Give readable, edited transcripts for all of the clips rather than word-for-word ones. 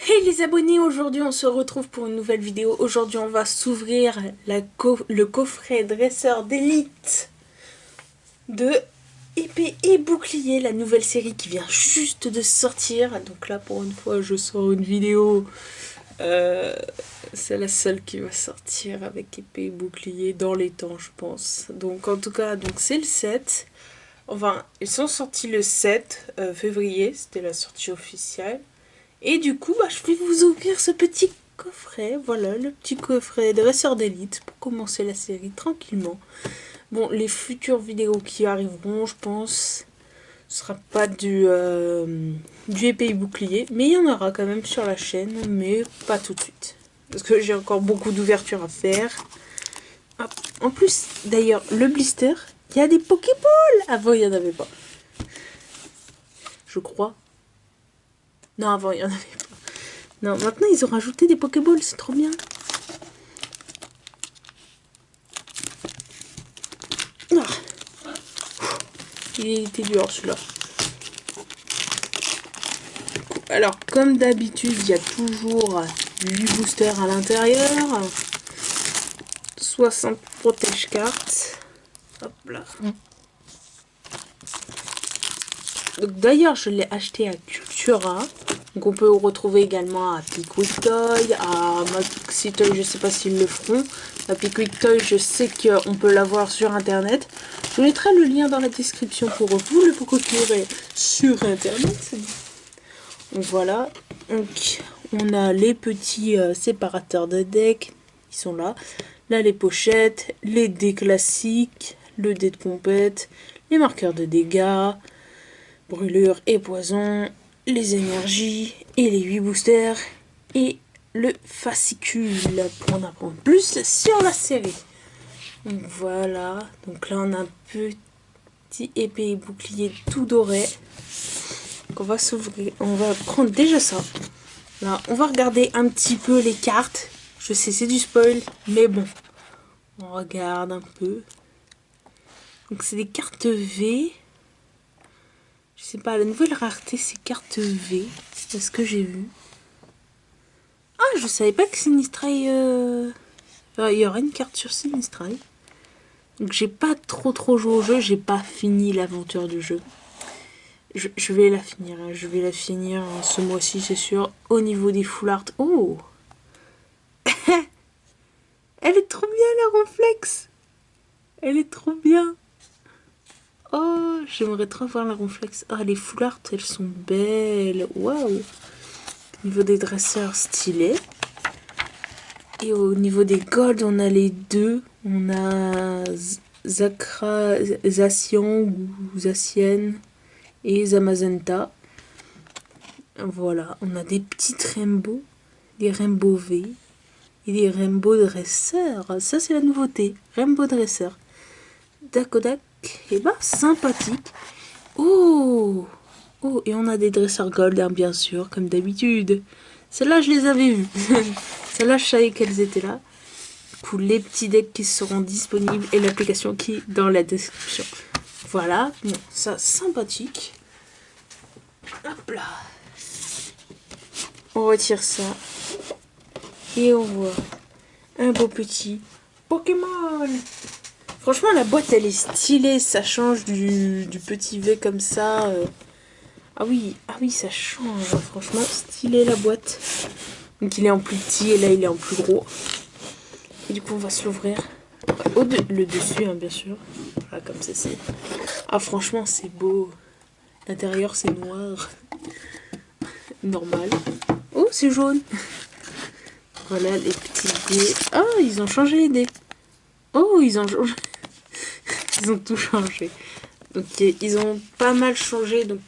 Hey les abonnés, aujourd'hui on se retrouve pour une nouvelle vidéo. Aujourd'hui on va s'ouvrir le coffret dresseur d'élite de épée et bouclier, la nouvelle série qui vient juste de sortir. Donc là pour une fois je sors une vidéo, c'est la seule qui va sortir avec épée et bouclier dans les temps je pense. Donc en tout cas c'est le 7. Enfin ils sont sortis le 7 février, c'était la sortie officielle. Et du coup, je vais vous ouvrir ce petit coffret. Voilà, le petit coffret dresseur d'élite pour commencer la série tranquillement. Bon, les futures vidéos qui arriveront, je pense, ce sera pas du épée et bouclier. Mais il y en aura quand même sur la chaîne, mais pas tout de suite. Parce que j'ai encore beaucoup d'ouvertures à faire. Hop. En plus, d'ailleurs, le blister, il y a des Pokéballs. Avant, il n'y en avait pas. Je crois. Non, avant, il n'y en avait pas. Non, maintenant, ils ont rajouté des Pokéballs, c'est trop bien. Ah. Il était dur, celui-là. Alors, comme d'habitude, il y a toujours 8 boosters à l'intérieur. 60 protège-cartes. Hop là. Donc d'ailleurs, je l'ai acheté à Cultura. Donc on peut le retrouver également à Pickwick Toy, à Maxi Toy, je sais pas s'ils le feront. À Pickwick Toy, je sais qu'on peut l'avoir sur internet. Je mettrai le lien dans la description pour vous le procurer sur internet. Donc voilà. Donc on a les petits séparateurs de deck. Ils sont là. Là les pochettes, les dés classiques, le dé de compète, les marqueurs de dégâts, brûlure et poison, les énergies et les 8 boosters et le fascicule pour en apprendre plus sur la série. Donc voilà, donc là on a un petit épée et bouclier tout doré. Donc on va s'ouvrir, on va prendre déjà ça. Là, on va regarder un petit peu les cartes. Je sais c'est du spoil, mais bon, on regarde un peu. Donc c'est des cartes V. Je sais pas, la nouvelle rareté c'est carte V. C'est ce que j'ai vu. Ah, je savais pas que Sinistray... il y aurait une carte sur Sinistray. Donc j'ai pas trop joué au jeu, j'ai pas fini l'aventure du jeu. Je vais la finir, hein. Je vais la finir ce mois-ci, c'est sûr. Au niveau des full art... Oh. Elle est trop bien la Ronflex. Elle est trop bien. Oh, j'aimerais trop voir la Ronflex. Ah, les full art, elles sont belles. Waouh. Au niveau des dresseurs, stylés. Et au niveau des golds, on a les deux. On a Zacian ou Zacienne et Zamazenta. Voilà, on a des petites rainbows, des rainbow V et des rainbow dresseurs. Ça, c'est la nouveauté. Rainbow dresseur. Dakodak, et sympathique. Oh, oh, et on a des dresseurs gold, hein, bien sûr, comme d'habitude. Celles-là, je les avais vues. Celles-là, je savais qu'elles étaient là. Pour les petits decks qui seront disponibles et l'application qui est dans la description. Voilà, bon, ça, sympathique. Hop là. On retire ça. Et on voit un beau petit Pokémon. Franchement, la boîte, elle est stylée. Ça change du petit V comme ça. Ah oui, ça change. Franchement, stylé la boîte. Donc il est en plus petit et là il est en plus gros. Et du coup on va se l'ouvrir. Le dessus hein, bien sûr. Voilà comme ça c'est. Ah franchement c'est beau. L'intérieur c'est noir. Normal. Oh c'est jaune. Voilà les petits dés. Ah ils ont changé les dés. Oh ils ont changé. Ils ont tout changé. Donc ils ont pas mal changé. Donc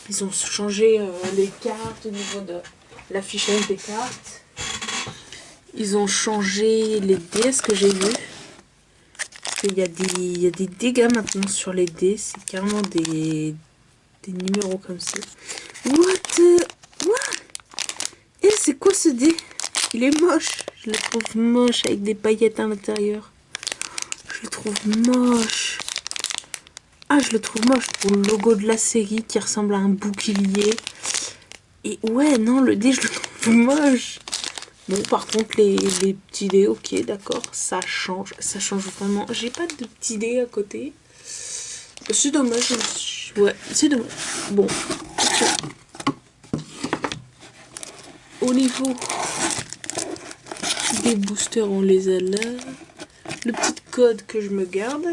ils ont changé les cartes au niveau de l'affichage des cartes. Ils ont changé les dés, ce que j'ai vu. Il y a des dégâts maintenant sur les dés. C'est carrément des numéros comme ça. What? Et c'est quoi ce dé? Il est moche. Je le trouve moche avec des paillettes à l'intérieur. Je le trouve moche. Ah, je le trouve moche pour le logo de la série qui ressemble à un bouclier. Et ouais, non, le dé, je le trouve tout moche. Bon, par contre, les petits dés, ok, d'accord, ça change vraiment. J'ai pas de petits dés à côté. C'est dommage, ouais, c'est dommage. Bon, au niveau des boosters, on les a là. Le petit code que je me garde.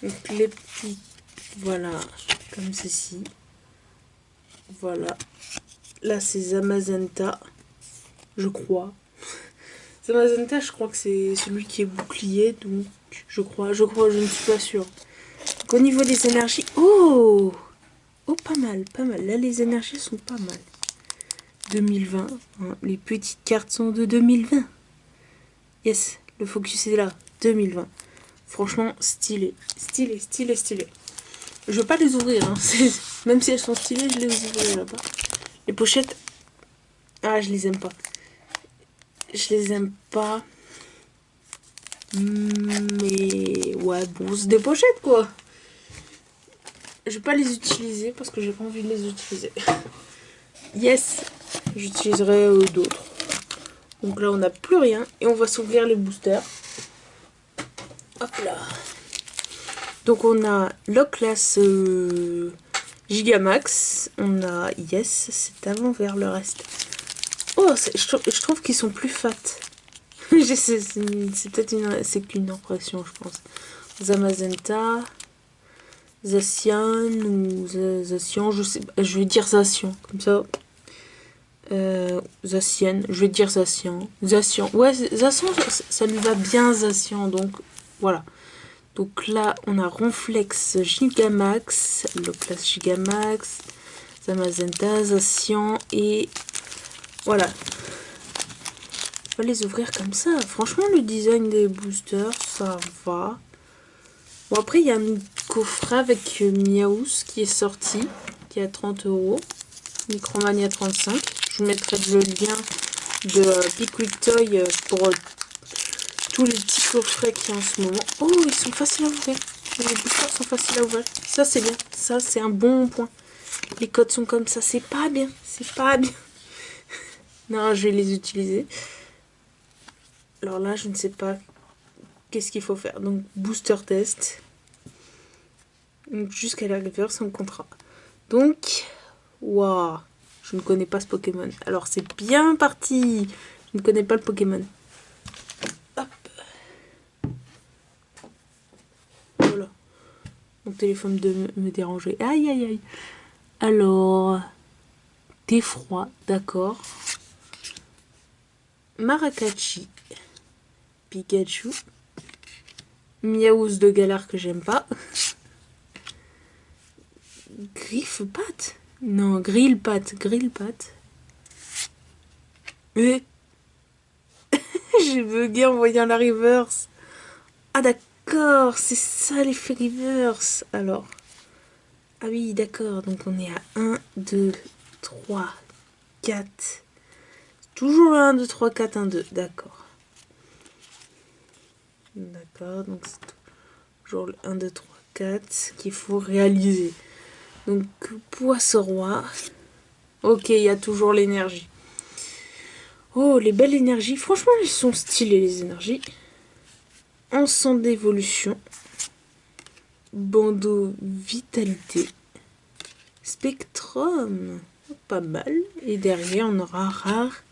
Donc les petits, voilà, comme ceci. Voilà. Là, c'est Zamazenta, je crois. Zamazenta, je crois que c'est celui qui est bouclier, donc je crois, je ne suis pas sûre. Donc, au niveau des énergies, oh, pas mal, pas mal. Là, les énergies sont pas mal. 2020, hein, les petites cartes sont de 2020. Yes, le focus est là, 2020. Franchement, stylé, stylé, stylé, stylé. Je veux pas les ouvrir, hein. Même si elles sont stylées, je les ouvrirai là-bas. Les pochettes, ah, je les aime pas. Je les aime pas. Mais ouais, bon, c'est des pochettes quoi. Je vais pas les utiliser parce que j'ai pas envie de les utiliser. Yes, j'utiliserai d'autres. Donc là, on n'a plus rien et on va s'ouvrir les boosters. Hop là. Donc on a Loclas Gigamax. On a Yes, c'est avant vers le reste. Oh, je trouve qu'ils sont plus fat. C'est peut-être c'est qu'une impression, je pense. Zamazenta, Zacian ou Zacian, je vais dire Zacian, comme ça. Zacian, je vais dire Zacian. Zacian, ouais, Zacian, ça lui va bien, Zacian, donc voilà. Donc là, on a Ronflex Gigamax, Loclas Gigamax, Zamazenta, Zacian et voilà. On va les ouvrir comme ça. Franchement, le design des boosters, ça va. Bon, après, il y a un coffret avec Miaous qui est sorti, qui est à 30 €. Micromania 35. Je vous mettrai le lien de Pickwick Toy pour tous les petits coffrets qu'il y a en ce moment. Oh, ils sont faciles à ouvrir. Les boosters sont faciles à ouvrir. Ça, c'est bien. Ça, c'est un bon point. Les codes sont comme ça. C'est pas bien. C'est pas bien. Non, je vais les utiliser. Alors là, je ne sais pas qu'est-ce qu'il faut faire. Donc, booster test. Jusqu'à la river sans contrat. Donc, waouh, je ne connais pas ce Pokémon. Alors, c'est bien parti. Je ne connais pas le Pokémon. Hop. Voilà. Mon téléphone de me déranger. Aïe, aïe, aïe. Alors, thé froid, d'accord. Maracasi. Pikachu. Miaous de galère que j'aime pas. Griffe-patte. Non, grille-patte. Grille-patte. Mais... j'ai bugué en voyant la reverse. Ah d'accord, c'est ça l'effet reverse. Alors. Ah oui, d'accord. Donc on est à 1, 2, 3, 4. Toujours 1, 2, 3, 4, 1, 2. D'accord. D'accord, donc c'est toujours le 1, 2, 3, 4 qu'il faut réaliser. Donc, poisson roi. Ok, il y a toujours l'énergie. Oh, les belles énergies. Franchement, elles sont stylées, les énergies. Ensemble d'évolution. Bandeau vitalité. Spectrum. Pas mal. Et derrière, on aura rare.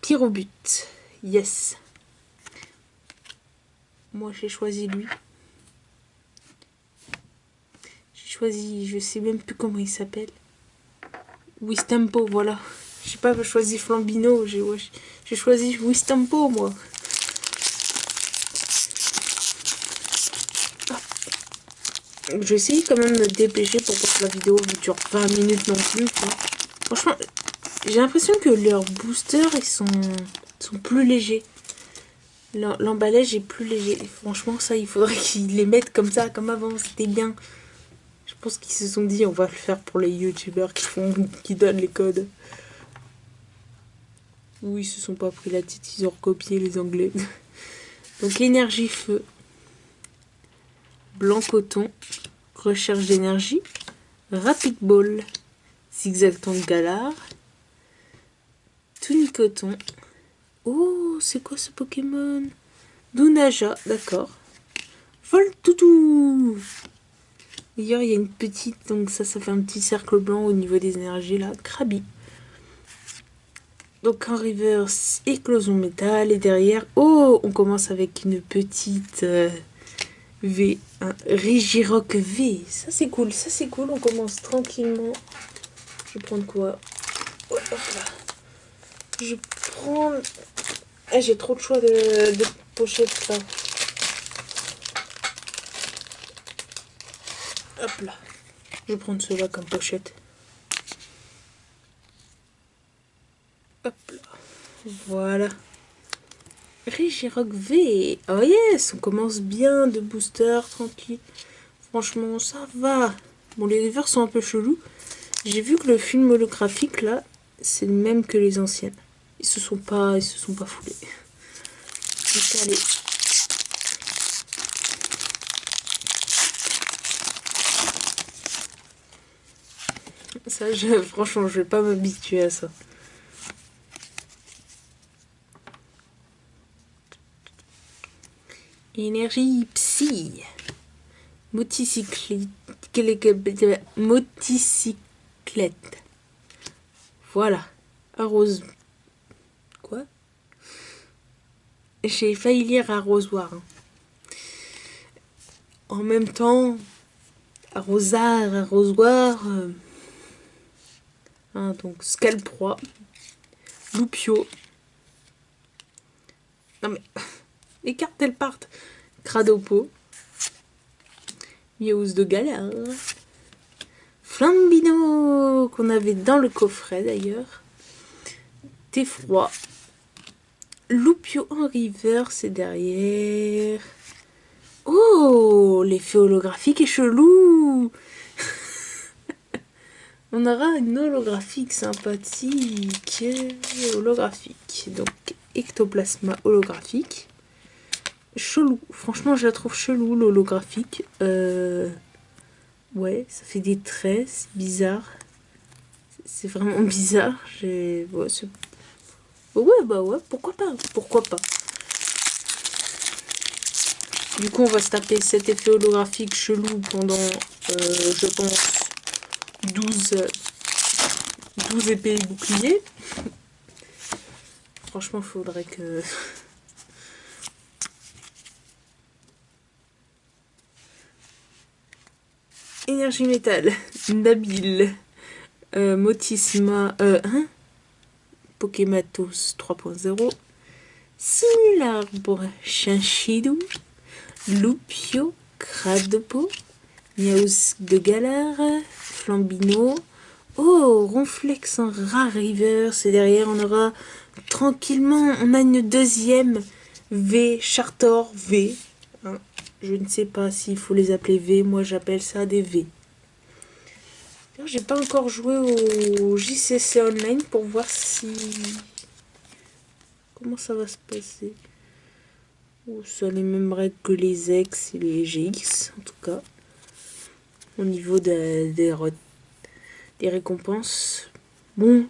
Pyrobut. Yes. Moi, j'ai choisi lui. J'ai choisi, je sais même plus comment il s'appelle. Wistempo, voilà. J'ai pas choisi Flambino, j'ai choisi Wistempo, moi. Je vais essayer quand même de me dépêcher pour pas que la vidéo ne dure 20 minutes non plus, quoi. Franchement, j'ai l'impression que leurs boosters, ils sont plus légers. L'emballage est plus léger. Et franchement, ça, il faudrait qu'ils les mettent comme ça, comme avant. C'était bien. Je pense qu'ils se sont dit, on va le faire pour les youtubeurs qui donnent les codes. Oui, ils se sont pas pris la tête, ils ont recopié les anglais. Donc, énergie feu. Blanc coton. Recherche d'énergie. Rapid ball. Zigzag ton galard. Picoton. Oh, c'est quoi ce Pokémon? Dunaja, d'accord. Voltoutou. D'ailleurs, il y a une petite, donc ça fait un petit cercle blanc au niveau des énergies là. Krabi. Donc en reverse, éclosion métal. Et derrière, oh, on commence avec une petite V. Un Regirock V. Ça c'est cool, ça c'est cool. On commence tranquillement. Je vais prendre quoi? Oh, hop là. Je prends... Ah, j'ai trop de choix de pochettes là. Hop là. Je vais prendre cela comme pochette. Hop là. Voilà. Regirock V. Oh yes, on commence bien de booster, tranquille. Franchement, ça va. Bon, les rivers sont un peu chelous. J'ai vu que le film holographique là, c'est le même que les anciennes. Ils se sont pas foulés. Donc, allez. Ça, franchement, je vais pas m'habituer à ça. Énergie psy. Motocyclette. Voilà. Arrose. Quoi? J'ai failli lire arrosoir. Hein. En même temps, arrosard, arrosoir. Hein, donc Scalproie. Loupio. Non mais. Écarte, elles partent. Cradopo. Miaus de galère. Flambino qu'on avait dans le coffret d'ailleurs. Theffroi. Loupio en river, c'est derrière. Oh, l'effet holographique est chelou. On aura une holographique sympathique. Holographique. Donc, ectoplasma holographique. Chelou. Franchement, je la trouve chelou, l'holographique. Ouais, ça fait des traits. C'est bizarre. C'est vraiment bizarre. Ouais, bah ouais, pourquoi pas. Pourquoi pas. Du coup, on va se taper cet effet holographique chelou pendant, je pense, 12 épées et boucliers. Franchement, faudrait que... Énergie métal, Nabil, Motisma, Pokématos 3.0, Simularbre, Chinchidou, Loupio, Cradopo, Miaus de galère, Flambino. Oh, Ronflex en rare river. Et derrière, on aura tranquillement, on a une deuxième V, Chartor V. Hein, je ne sais pas s'il faut les appeler V. Moi, j'appelle ça des V. J'ai pas encore joué au JCC Online pour voir si... Comment ça va se passer. Oh, ça a les mêmes règles que les X et les GX, en tout cas. Au niveau des récompenses. Bon,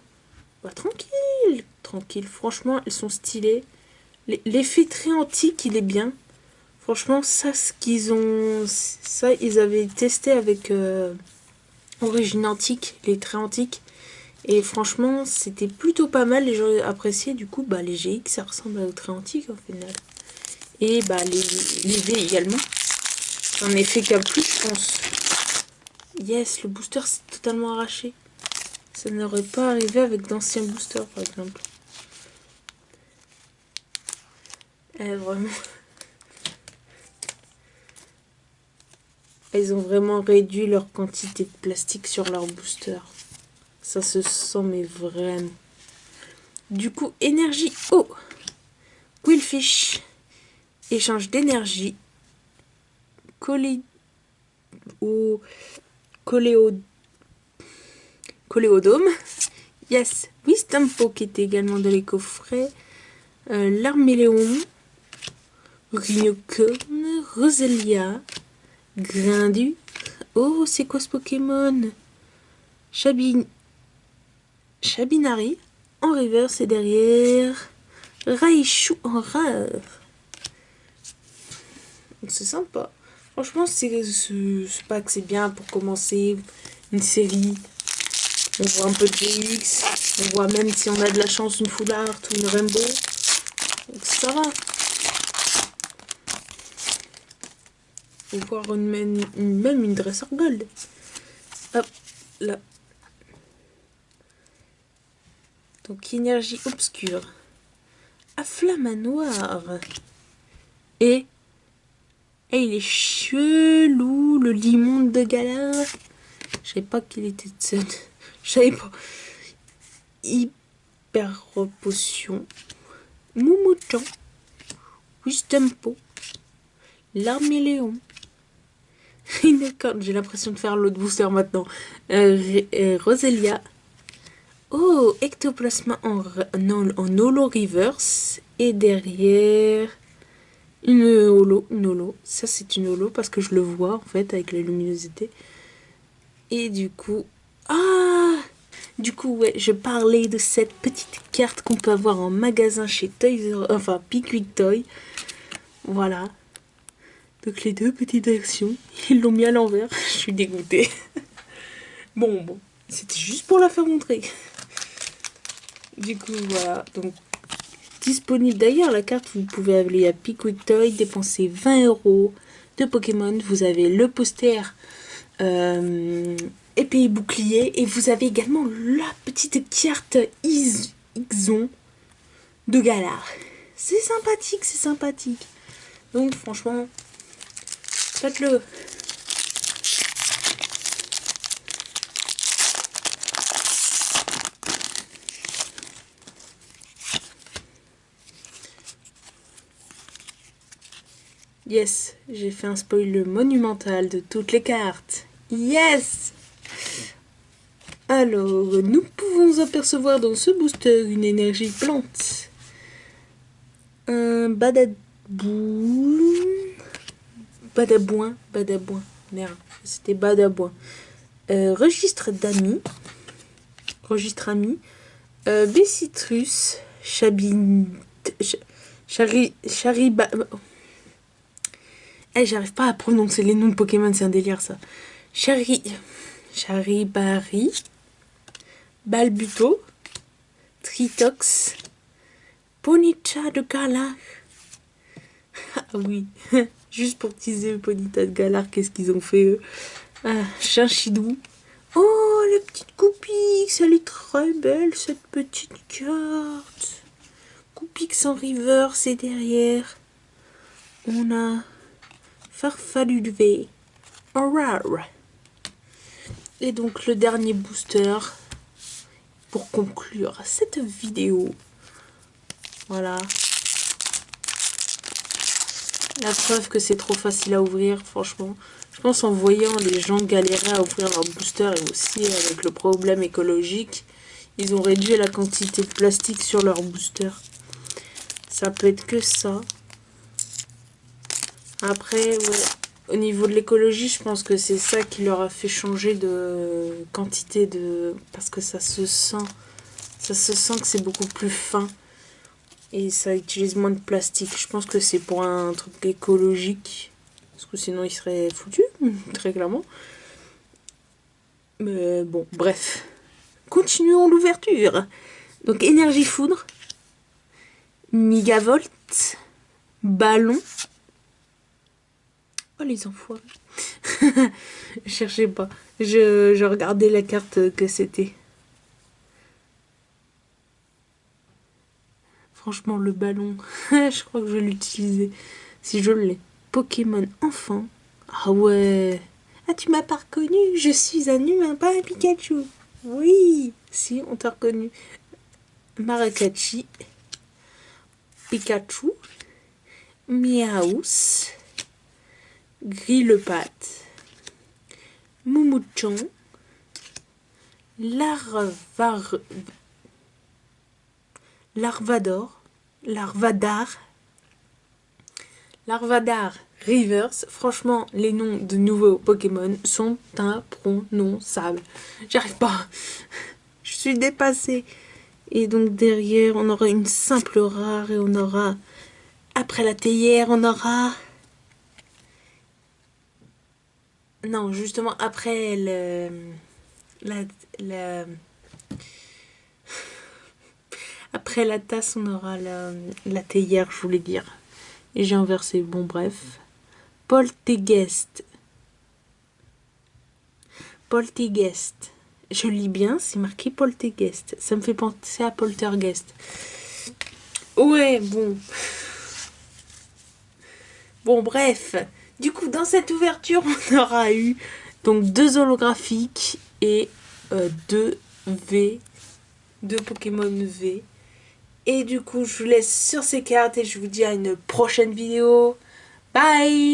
bah, tranquille. Tranquille. Franchement, elles sont stylées. L'effet très antique, il est bien. Franchement, ça, ce qu'ils ont... Ça, ils avaient testé avec Origine Antique, les traits antiques. Et franchement, c'était plutôt pas mal. Les gens appréciaient. Du coup, bah, les GX, ça ressemble aux traits antiques, au final. Et bah, les V également. J'en ai fait qu'à plus, je pense. Yes, le booster s'est totalement arraché. Ça n'aurait pas arrivé avec d'anciens boosters, par exemple. Vraiment. Ils ont vraiment réduit leur quantité de plastique sur leur booster. Ça se sent, mais vraiment. Du coup, énergie eau. Quillfish. Échange d'énergie. Coléodome. Yes. Wistampo qui était également dans les coffrets. L'Arméléon. Rhinocone. Roselia. Grindu. Oh, c'est quoi ce Pokémon? Chabinari. en reverse et derrière Raichu en rare. C'est sympa. Franchement, ce pack c'est bien pour commencer une série. On voit un peu de GX, on voit même si on a de la chance une full art ou une rainbow. Donc ça va. On va voir même une Dresser Gold. Hop, là. Donc énergie obscure. Afflamanoir. Et il est chelou, le limon de Galar. Je savais pas qu'il était de cette. Je savais pas. Hyper potion. Moumouchan. Wisdom Po. L'arméléon. D'accord, j'ai l'impression de faire l'autre booster maintenant. Roselia. Oh, ectoplasma en holo reverse. Et derrière, une holo. Ça, c'est une holo parce que je le vois en fait avec la luminosité. Et du coup, ouais, je parlais de cette petite carte qu'on peut avoir en magasin chez Pickwick Toy. Voilà. Donc les deux petites versions, ils l'ont mis à l'envers. Je suis dégoûtée. Bon, c'était juste pour la faire montrer. Du coup, voilà. Donc, disponible d'ailleurs, la carte, vous pouvez aller à Pickwick Toy, dépenser 20 € de Pokémon. Vous avez le poster épée et bouclier. Et vous avez également la petite carte Ixon de Galar. C'est sympathique. Donc, franchement, faites-le. Yes, j'ai fait un spoil monumental de toutes les cartes. Yes! Alors, nous pouvons apercevoir dans ce booster une énergie plante. Un Badabouin. Merde, c'était Badabouin. Registre d'amis. Registre ami. Bessitrus. Chariba. J'arrive pas à prononcer les noms de Pokémon, c'est un délire ça. Charibari. Balbuto. Tritox. Ponyta de Galar. Ah oui, juste pour teaser Ponyta de Galar, qu'est-ce qu'ils ont fait eux? Chinchidou. Oh, la petite Coupix, elle est très belle cette petite carte. Coupix en reverse et derrière, on a Farfaluve en rare. Et donc le dernier booster pour conclure cette vidéo. Voilà. La preuve que c'est trop facile à ouvrir, franchement. Je pense en voyant les gens galérer à ouvrir leur booster et aussi avec le problème écologique, ils ont réduit la quantité de plastique sur leur booster. Ça peut être que ça. Après, ouais, au niveau de l'écologie, je pense que c'est ça qui leur a fait changer de quantité de... Parce que ça se sent que c'est beaucoup plus fin. Et ça utilise moins de plastique. Je pense que c'est pour un truc écologique. Parce que sinon, il serait foutu, très clairement. Mais bon, bref. Continuons l'ouverture. Donc, énergie foudre. Migavolt. Ballon. Oh, les enfoirés. Je cherchais pas. Je regardais la carte que c'était. Franchement, le ballon, je crois que je vais l'utiliser. Si je l'ai. Pokémon enfant. Ah ouais. Ah, tu m'as pas reconnu. Je suis un humain, pas un Pikachu. Oui. Si, on t'a reconnu. Maracati. Pikachu. Miaous. Grillepat. Moumouchon. Larvadar Reverse. Franchement, les noms de nouveaux Pokémon sont imprononçables. J'arrive pas. Je suis dépassée. Et donc derrière, on aura une simple rare et on aura, après la théière, on aura... Non, justement, après la... Après la tasse, on aura la théière, je voulais dire. Et j'ai inversé, bon bref. Poltergeist. Poltergeist. Je lis bien, c'est marqué Poltergeist. Ça me fait penser à Poltergeist. Ouais, bon. Bon, bref. Du coup, dans cette ouverture, on aura eu donc 2 holographiques et 2 V. 2 Pokémon V. Et du coup, je vous laisse sur ces cartes et je vous dis à une prochaine vidéo. Bye!